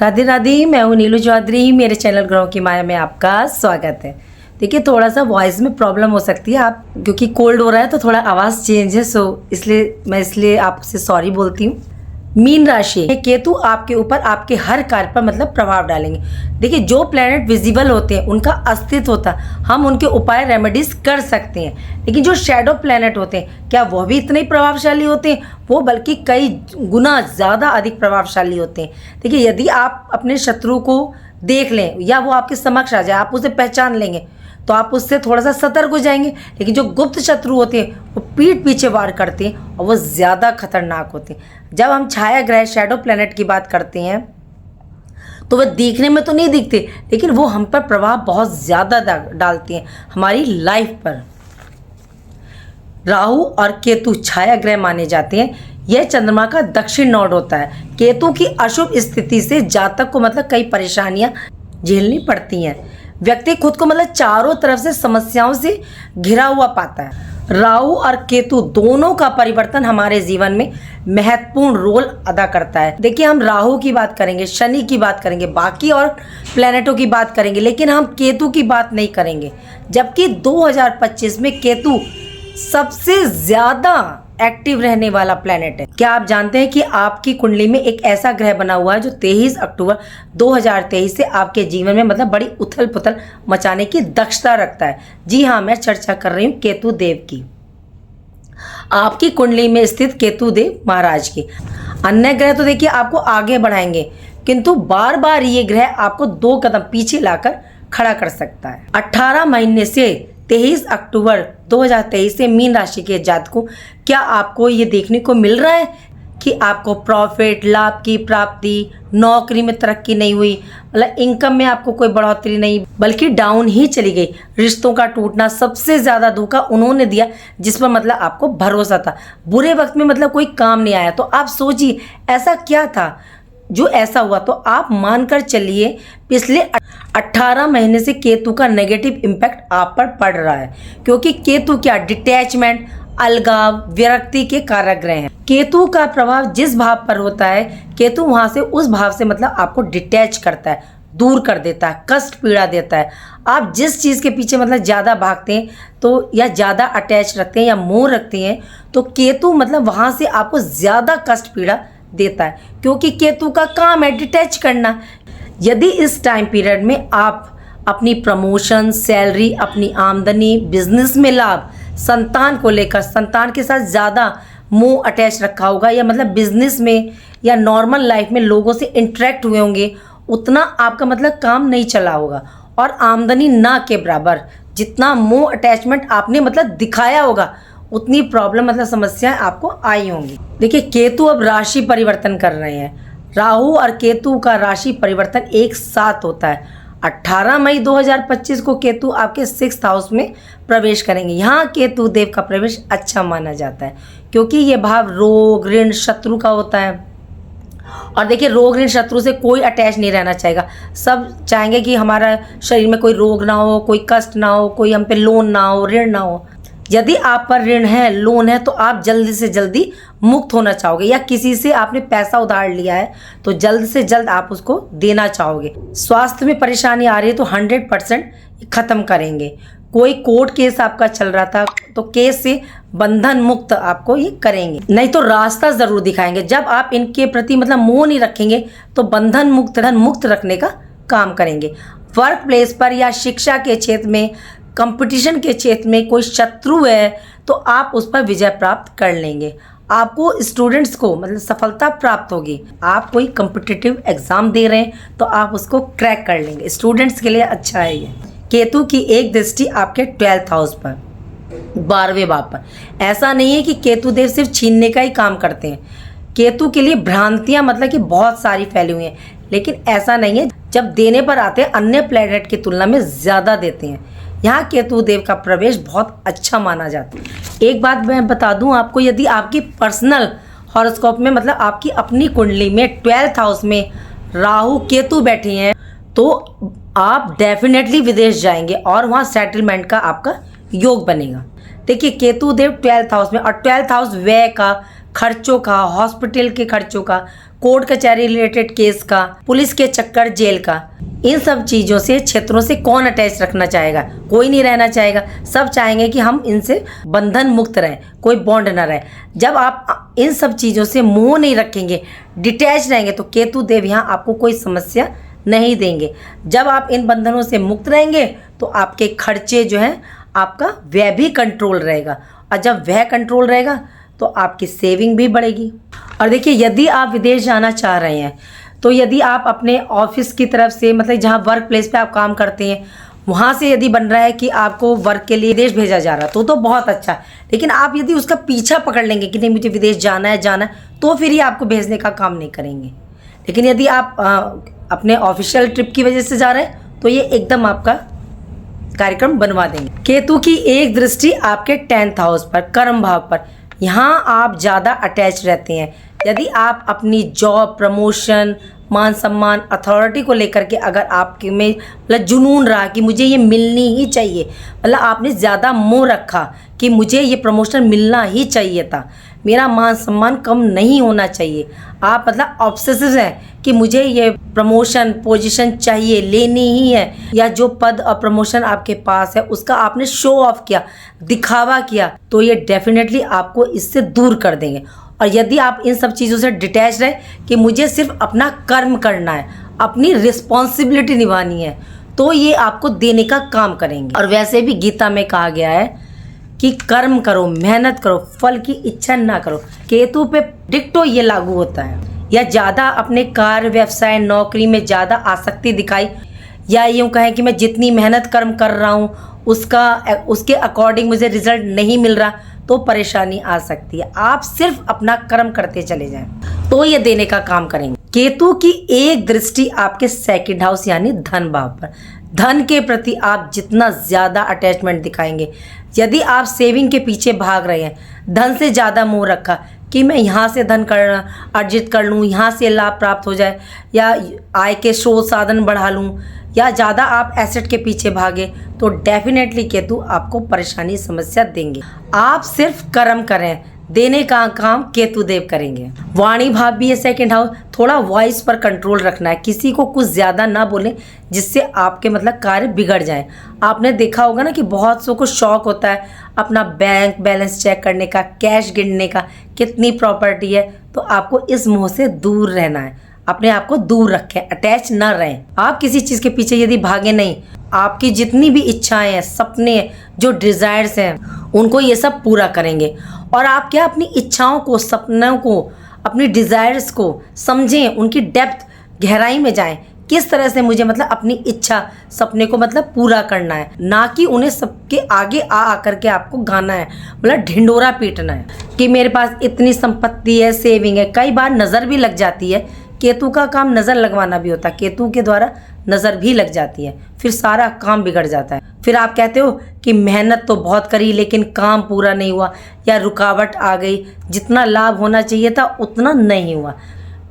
राधे राधे, मैं हूँ नीलू चौधरी। मेरे चैनल ग्रहों की माया में आपका स्वागत है। देखिए, थोड़ा सा वॉइस में प्रॉब्लम हो सकती है, आप क्योंकि कोल्ड हो रहा है तो थोड़ा आवाज़ चेंज है, सो इसलिए आपसे सॉरी बोलती हूँ। मीन राशि केतु आपके ऊपर आपके हर कार्य पर मतलब प्रभाव डालेंगे। देखिए, जो प्लैनेट विजिबल होते हैं उनका अस्तित्व होता है, हम उनके उपाय रेमेडीज कर सकते हैं, लेकिन जो शैडो प्लैनेट होते हैं क्या वो भी इतने ही प्रभावशाली होते हैं? वो बल्कि कई गुना ज़्यादा अधिक प्रभावशाली होते हैं। देखिए, यदि आप अपने शत्रु को देख लें या वो आपके समक्ष आ जाए, आप उसे पहचान लेंगे तो आप उससे थोड़ा सा सतर्क हो जाएंगे। लेकिन जो गुप्त शत्रु होते हैं वो पीठ पीछे वार करते हैं और वो ज़्यादा खतरनाक होते हैं। जब हम छाया ग्रह शैडो प्लैनेट की बात करते हैं तो वह दिखने में तो नहीं दिखते, लेकिन वो हम पर प्रभाव बहुत ज़्यादा डालते हैं, हमारी लाइफ पर। राहु और केतु छाया ग्रह माने जाते हैं। यह चंद्रमा का दक्षिण नोड होता है। केतु की अशुभ स्थिति से जातक को मतलब कई परेशानियां झेलनी पड़ती हैं। व्यक्ति खुद को मतलब चारों तरफ से समस्याओं से घिरा हुआ पाता है। राहु और केतु दोनों का परिवर्तन हमारे जीवन में महत्वपूर्ण रोल अदा करता है। देखिए, हम राहु की बात करेंगे, शनि की बात करेंगे, बाकी और प्लैनेटों की बात करेंगे, लेकिन हम केतु की बात नहीं करेंगे। जबकि 2025 में केतु सबसे ज़्यादा एक्टिव रहने वाला प्लैनेट है। क्या आप जानते हैं कि आपकी कुंडली में एक ऐसा ग्रह बना हुआ है जो 23 अक्टूबर 2023 से आपके जीवन में मतलब बड़ी उथल पुथल मचाने की दक्षता रखता है? जी हाँ, मैं चर्चा कर रही हूँ केतु देव की। आपकी कुंडली में स्थित केतु देव महाराज की। अन्य ग्रह तो देखिए आपको आगे बढ़ाएंगे, किंतु बार बार ये ग्रह आपको 2 कदम पीछे लाकर खड़ा कर सकता है। 18 महीने से 23 अक्टूबर 2023 से मीन राशि के जातकों, क्या आपको ये देखने को मिल रहा है कि आपको प्रॉफिट, लाभ की प्राप्ति, नौकरी में तरक्की नहीं हुई, मतलब इनकम में आपको कोई बढ़ोतरी नहीं बल्कि डाउन ही चली गई। रिश्तों का टूटना, सबसे ज़्यादा धोखा उन्होंने दिया जिस पर मतलब आपको भरोसा था। बुरे वक्त में मतलब कोई काम नहीं आया, तो आप सोचिए ऐसा क्या था जो ऐसा हुआ। तो आप मानकर चलिए पिछले 18 महीने से केतु का नेगेटिव इम्पैक्ट आप पर पड़ रहा है, क्योंकि केतु क्या डिटैचमेंट, अलगाव, विरक्ति के कारक ग्रह हैं। केतु का प्रभाव जिस भाव पर होता है, केतु वहां से उस भाव से मतलब आपको डिटैच करता है, दूर कर देता है, कष्ट पीड़ा देता है। आप जिस चीज़ के पीछे मतलब ज़्यादा भागते हैं तो या ज़्यादा अटैच रखते हैं या मोह रखते हैं, तो केतु मतलब वहाँ से आपको ज़्यादा कष्ट पीड़ा देता है, क्योंकि केतु का काम है डिटैच करना। यदि इस टाइम पीरियड में आप अपनी प्रमोशन, सैलरी, अपनी आमदनी, बिजनेस में लाभ, संतान को लेकर संतान के साथ ज़्यादा मोह अटैच रखा होगा, या मतलब बिजनेस में या नॉर्मल लाइफ में लोगों से इंटरेक्ट हुए होंगे, उतना आपका मतलब काम नहीं चला होगा, और आमदनी ना के बराबर जितना मोह अटैचमेंट आपने मतलब दिखाया होगा उतनी प्रॉब्लम मतलब समस्याएं आपको आई होंगी। देखिए, केतु अब राशि परिवर्तन कर रहे हैं। राहु और केतु का राशि परिवर्तन एक साथ होता है। 18 मई 2025 को केतु आपके 6th हाउस में प्रवेश करेंगे। यहाँ केतु देव का प्रवेश अच्छा माना जाता है, क्योंकि ये भाव रोग, ऋण, शत्रु का होता है। और देखिए, रोग, ऋण, शत्रु से कोई अटैच नहीं रहना चाहेगा। सब चाहेंगे कि हमारा शरीर में कोई रोग ना हो, कोई कष्ट ना हो, कोई हम पे लोन ना हो, ऋण ना हो। यदि आप पर ऋण है, लोन है, तो आप जल्दी से जल्दी मुक्त होना चाहोगे, या किसी से आपने पैसा उधार लिया है तो जल्द से जल्द आप उसको देना चाहोगे। स्वास्थ्य में परेशानी आ रही है तो 100% खत्म करेंगे। कोई कोर्ट केस आपका चल रहा था तो केस से बंधन मुक्त आपको ये करेंगे, नहीं तो रास्ता जरूर दिखाएंगे। जब आप इनके प्रति मतलब मोह नहीं रखेंगे तो बंधन मुक्त रखने का काम करेंगे। वर्क प्लेस पर या शिक्षा के क्षेत्र में, कंपटीशन के क्षेत्र में कोई शत्रु है तो आप उस पर विजय प्राप्त कर लेंगे। आपको स्टूडेंट्स को मतलब सफलता प्राप्त होगी। आप कोई कॉम्पिटिटिव एग्जाम दे रहे हैं तो आप उसको क्रैक कर लेंगे। स्टूडेंट्स के लिए अच्छा है ये। केतु की एक दृष्टि आपके 12th हाउस पर, 12वें भाव पर। ऐसा नहीं है कि केतु देव सिर्फ छीनने का ही काम करते हैं। केतु के लिए भ्रांतियां मतलब कि बहुत सारी फैली हुई हैं, लेकिन ऐसा नहीं है। जब देने पर आते हैं अन्य प्लैनेट की तुलना में ज़्यादा देते हैं। यहाँ केतु देव का प्रवेश बहुत अच्छा माना जाता है। एक बात मैं बता दूं आपको, यदि आपकी पर्सनल हॉरोस्कोप में मतलब आपकी अपनी कुंडली में 12th हाउस में राहु केतु बैठे हैं तो आप डेफिनेटली विदेश जाएंगे और वहाँ सेटलमेंट का आपका योग बनेगा। देखिए, केतु देव 12th हाउस में, और 12th हाउस व्यय का, खर्चों का, हॉस्पिटल के खर्चों का, कोर्ट कचहरी रिलेटेड केस का, पुलिस के चक्कर, जेल का, इन सब चीज़ों से, क्षेत्रों से कौन अटैच रखना चाहेगा? कोई नहीं रहना चाहेगा। सब चाहेंगे कि हम इनसे बंधन मुक्त रहें, कोई बॉन्ड ना रहे। जब आप इन सब चीज़ों से मुंह नहीं रखेंगे, डिटैच रहेंगे, तो केतु देव यहाँ आपको कोई समस्या नहीं देंगे। जब आप इन बंधनों से मुक्त रहेंगे तो आपके खर्चे जो हैं, आपका व्यय भी कंट्रोल रहेगा, और जब व्यय कंट्रोल रहेगा तो आपकी सेविंग भी बढ़ेगी। और देखिए, यदि आप विदेश जाना चाह रहे हैं, तो यदि आप अपने ऑफिस की तरफ से, मतलब जहाँ वर्क प्लेस पे आप काम करते हैं, वहाँ से यदि बन रहा है कि आपको वर्क के लिए विदेश भेजा जा रहा है, तो बहुत अच्छा। लेकिन आप यदि उसका पीछा पकड़ लेंगे कि नहीं मुझे विदेश जाना है, तो फिर ही आपको भेजने का काम नहीं करेंगे। लेकिन यदि आप अपने ऑफिशियल ट्रिप की वजह से जा रहे हैं, तो ये एकदम आपका कार्यक्रम बनवा देंगे। केतु की एक दृष्टि आपके 10th हाउस पर, कर्म भाव पर, यहाँ आप ज़्यादा अटैच रहते हैं। यदि आप अपनी जॉब, प्रमोशन, मान सम्मान, अथॉरिटी को लेकर के अगर आपके में मतलब जुनून रहा कि मुझे ये मिलनी ही चाहिए, मतलब आपने ज़्यादा मोह रखा कि मुझे ये प्रमोशन मिलना ही चाहिए था, मेरा मान सम्मान कम नहीं होना चाहिए, आप मतलब ऑब्सेसिव हैं कि मुझे ये प्रमोशन, पोजीशन चाहिए, लेनी ही है, या जो पद और प्रमोशन आपके पास है उसका आपने शो ऑफ किया, दिखावा किया, तो ये डेफिनेटली आपको इससे दूर कर देंगे। और यदि आप इन सब चीज़ों से डिटैच रहे कि मुझे सिर्फ अपना कर्म करना है, अपनी रिस्पॉन्सिबिलिटी निभानी है, तो ये आपको देने का काम करेंगे। और वैसे भी गीता में कहा गया है कि कर्म करो, मेहनत करो, फल की इच्छा ना करो। केतु पे डिक्टो ये लागू होता है। या ज़्यादा अपने कार्य, व्यवसाय, नौकरी में ज़्यादा आसक्ति दिखाई, या यूँ कहें कि मैं जितनी मेहनत कर्म कर रहा हूँ उसके अकॉर्डिंग मुझे रिजल्ट नहीं मिल रहा, तो परेशानी आ सकती है। आप सिर्फ अपना कर्म करते चले जाएं, तो ये देने का काम करेंगे। केतु की एक दृष्टि आपके 2nd हाउस यानी धन भाव पर, धन के प्रति आप जितना ज़्यादा अटैचमेंट दिखाएंगे, यदि आप सेविंग के पीछे भाग रहे हैं, धन से ज़्यादा मोह रखा कि मैं यहाँ से धन अर्जित कर लूँ, यहाँ से लाभ प्राप्त हो जाए, या आय के स्रोत साधन बढ़ा लूँ, या ज़्यादा आप एसेट के पीछे भागे, तो डेफिनेटली केतु आपको परेशानी, समस्या देंगे। आप सिर्फ कर्म करें, देने का काम केतु देव करेंगे। वाणी भाव भी है 2nd हाउस, थोड़ा वॉइस पर कंट्रोल रखना है, किसी को कुछ ज़्यादा ना बोलें जिससे आपके मतलब कार्य बिगड़ जाए। आपने देखा होगा ना कि बहुत सौ को शौक होता है अपना बैंक बैलेंस चेक करने का, कैश गिनने का, कितनी प्रॉपर्टी है, तो आपको इस मोह से दूर रहना है, अपने आप को दूर रखें, अटैच ना रहें। आप किसी चीज़ के पीछे यदि भागे नहीं, आपकी जितनी भी इच्छाएं हैं, सपने, जो डिज़ायर्स हैं, उनको ये सब पूरा करेंगे। और आप क्या अपनी इच्छाओं को, सपनों को, अपनी डिज़ायर्स को समझें, उनकी डेप्थ, गहराई में जाएं, किस तरह से मुझे मतलब अपनी इच्छा, सपने को मतलब पूरा करना है, ना कि उन्हें सबके आगे आ करके आपको गाना है, मतलब ढिंडोरा पीटना है कि मेरे पास इतनी संपत्ति है, सेविंग है। कई बार नज़र भी लग जाती है, केतु का काम नज़र लगवाना भी होता है, केतु के द्वारा नज़र भी लग जाती है, फिर सारा काम बिगड़ जाता है। फिर आप कहते हो कि मेहनत तो बहुत करी लेकिन काम पूरा नहीं हुआ, या रुकावट आ गई, जितना लाभ होना चाहिए था उतना नहीं हुआ।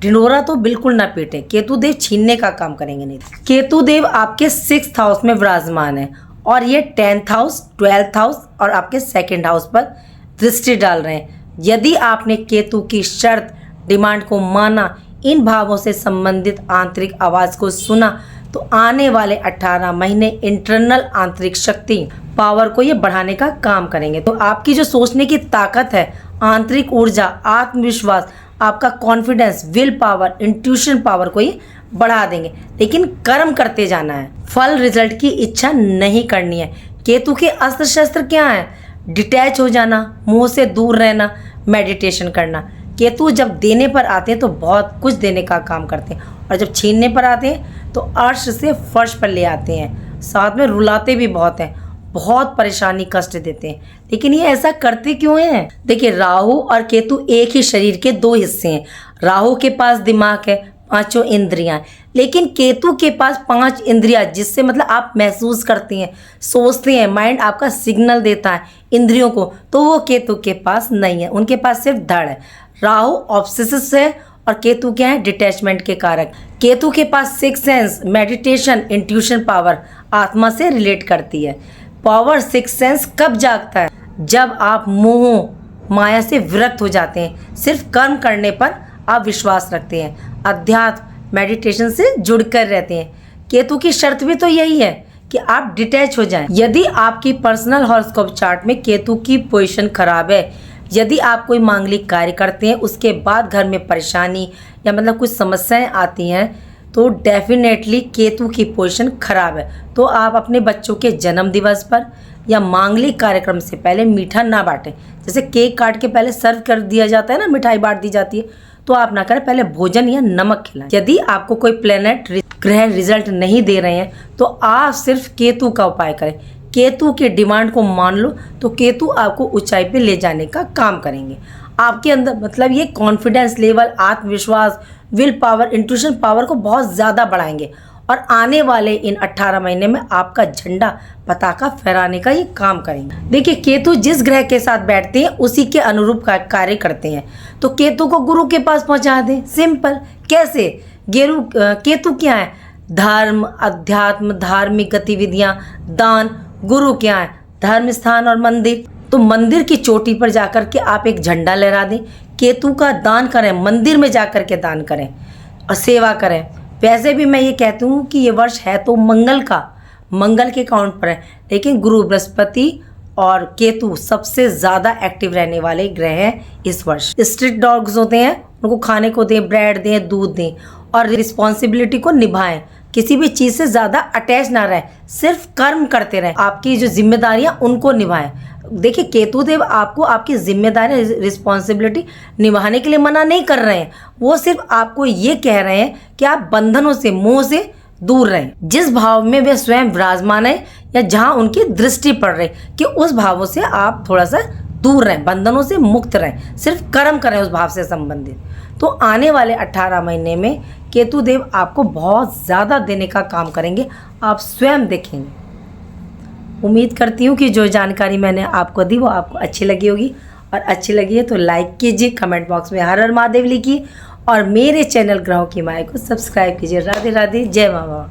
ढिंडोरा तो बिल्कुल ना पीटे, केतु देव छीनने का काम करेंगे नहीं। केतु देव आपके 6th हाउस में विराजमान है, और ये 10th हाउस, 12th हाउस और आपके 2nd हाउस पर दृष्टि डाल रहे हैं। यदि आपने केतु की शर्त, डिमांड को माना, इन भावों से संबंधित आंतरिक आवाज़ को सुना, तो आने वाले 18 महीने इंटरनल आंतरिक शक्ति, पावर को ये बढ़ाने का काम करेंगे। तो आपकी जो सोचने की ताकत है, आंतरिक ऊर्जा, आत्मविश्वास, आपका confidence, will power, intuition power को ये बढ़ा देंगे। लेकिन कर्म करते जाना है, फल रिजल्ट की इच्छा नहीं करनी है। केतु के अस्त्र शस्त्र क्या है? डिटैच हो जाना, मुंह से दूर रहना, मेडिटेशन करना। केतु जब देने पर आते हैं तो बहुत कुछ देने का काम करते हैं, और जब छीनने पर आते हैं तो अर्श से फर्श पर ले आते हैं, साथ में रुलाते भी बहुत हैं, बहुत परेशानी, कष्ट देते हैं। लेकिन ये ऐसा करते क्यों हैं? देखिए, राहु और केतु एक ही शरीर के 2 हिस्से हैं। राहु के पास दिमाग है, 5 इंद्रियां, लेकिन केतु के पास 5 इंद्रियां, जिससे मतलब आप महसूस करते हैं, सोचते हैं, माइंड आपका सिग्नल देता है इंद्रियों को, तो वो केतु के पास नहीं है। उनके पास सिर्फ धड़ है। राहु ऑब्सेसिव है और केतु क्या है? डिटैचमेंट के कारक। केतु के पास 6 सेंस, मेडिटेशन, इंट्यूशन पावर, आत्मा से रिलेट करती है। पावर 6 सेंस कब जागता है? जब आप मोह माया से विरक्त हो जाते हैं, सिर्फ कर्म करने पर आप विश्वास रखते हैं, अध्यात्म मेडिटेशन से जुड़कर रहते हैं। केतु की शर्त भी तो यही है कि आप डिटैच हो जाएं। यदि आपकी पर्सनल हॉरोस्कोप चार्ट में केतु की पोजीशन खराब है, यदि आप कोई मांगलिक कार्य करते हैं उसके बाद घर में परेशानी या मतलब कुछ समस्याएं आती हैं, तो डेफिनेटली केतु की पोजीशन खराब है। तो आप अपने बच्चों के जन्म दिवस पर या मांगलिक कार्यक्रम से पहले मीठा ना बांटें। जैसे केक काट के पहले सर्व कर दिया जाता है ना, मिठाई बांट दी जाती है, तो आप ना करें, पहले भोजन या नमक खिलाएं। यदि आपको कोई प्लेनेट ग्रह रिजल्ट नहीं दे रहे हैं तो आप सिर्फ केतु का उपाय करें। केतु की डिमांड को मान लो तो केतु आपको ऊंचाई पे ले जाने का काम करेंगे। आपके अंदर मतलब ये कॉन्फिडेंस लेवल, आत्मविश्वास, विल पावर, इंट्यूशन पावर को बहुत ज़्यादा बढ़ाएंगे और आने वाले इन 18 महीने में आपका झंडा पताका फहराने का ये काम करेंगे। देखिए, केतु जिस ग्रह के साथ बैठते हैं उसी के अनुरूप कार्य करते हैं। तो केतु को गुरु के पास पहुंचा दें, सिंपल। कैसे? केतु क्या है? धर्म, अध्यात्म, धार्मिक गतिविधियां, दान। गुरु क्या है? धर्म स्थान और मंदिर। तो मंदिर की चोटी पर जाकर के आप एक झंडा लहरा दें, केतु का दान करें, मंदिर में जाकर के दान करें और सेवा करें। वैसे भी मैं ये कहती हूँ कि ये वर्ष है तो मंगल के काउंट पर है, लेकिन गुरु, बृहस्पति और केतु सबसे ज़्यादा एक्टिव रहने वाले ग्रह हैं इस वर्ष। स्ट्रीट डॉग्स होते हैं, उनको खाने को दें, ब्रेड दें, दूध दें और रिस्पॉन्सिबिलिटी को निभाएं। किसी भी चीज़ से ज़्यादा अटैच ना रहें, सिर्फ कर्म करते रहें। आपकी जो जिम्मेदारियां उनको निभाएं। देखिए, केतु देव आपको आपकी जिम्मेदारी, रिस्पॉन्सिबिलिटी निभाने के लिए मना नहीं कर रहे हैं, वो सिर्फ आपको ये कह रहे हैं कि आप बंधनों से, मोह से दूर रहें। जिस भाव में वे स्वयं विराजमान है या जहां उनकी दृष्टि पड़ रही, कि उस भावों से आप थोड़ा सा दूर रहें, बंधनों से मुक्त रहें, सिर्फ कर्म करें उस भाव से संबंधित। तो आने वाले 18 महीने में केतु देव आपको बहुत ज़्यादा देने का काम करेंगे, आप स्वयं देखेंगे। उम्मीद करती हूँ कि जो जानकारी मैंने आपको दी वो आपको अच्छी लगी होगी, और अच्छी लगी है तो लाइक कीजिए, कमेंट बॉक्स में हर हर महादेव लिखिए और मेरे चैनल ग्रहों की माया को सब्सक्राइब कीजिए। राधे राधे, जय माँ बाबा।